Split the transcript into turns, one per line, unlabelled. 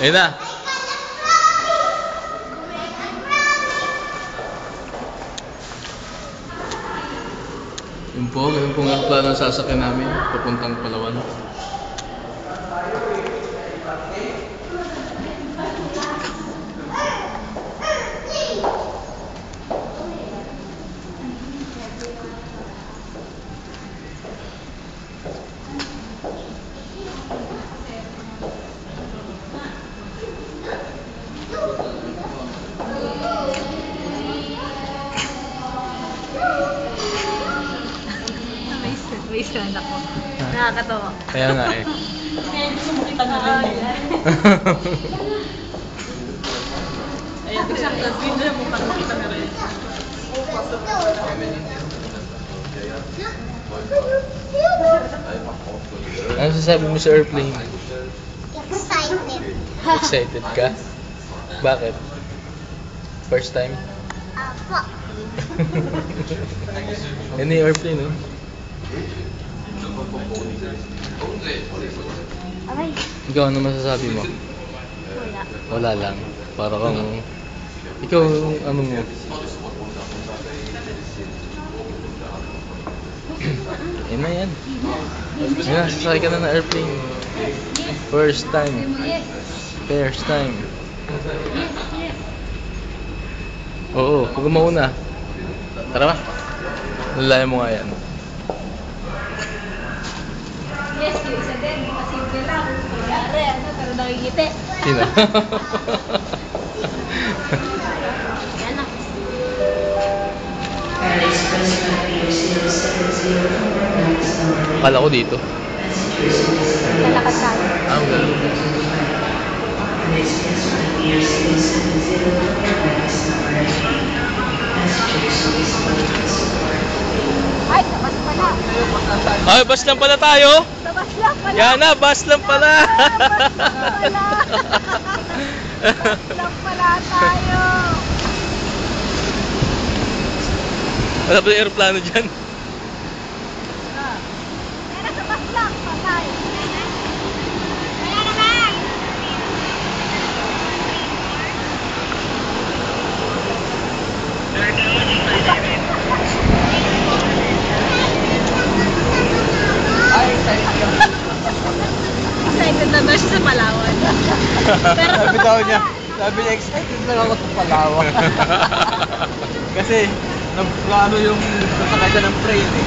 Ayun na. Ganun po nga plano ng sasakyan namin papuntang Palawan.
May strand ako. Nakakatawa.
Kaya nga eh.
Kaya gusto mo kita na rin. Ayan, exact. Video mo pang kita na rin.
Ano sasabi mo sa airplane?
Excited.
Excited ka? Bakit? First time?
Apo.
Yan yung airplane, no?
Aray.
Ikaw, ano masasabi mo?
Wala.
Wala lang. Para kang... Ikaw, ano mo? Yan na yan. Yan na, sasakay ka na ng airplane. First time. First time. Oo, huwag mauna. Tara ba? Nalaya mo nga yan.
Yes, yung isa din. Pasimple lang. Kunyari, pero nakikiti.
Sino?
Yan na.
Akala ko dito.
Lalakad tayo.
Ah, wala.
Ay, labas pala.
Ay, bus lang pala tayo.
Labas lang pala.
Yan na, bus lang pala.
Labas lang pala tayo.
Wala ba yung aeroplano dyan?
Kaya nasa bus lang pala. Kaya naman. Excited na daw siya sa Palawan. Pero
Sabi daw niya, excited lang ako sa Palawan. Kasi, nag-ano yung sasakay siya ng train eh.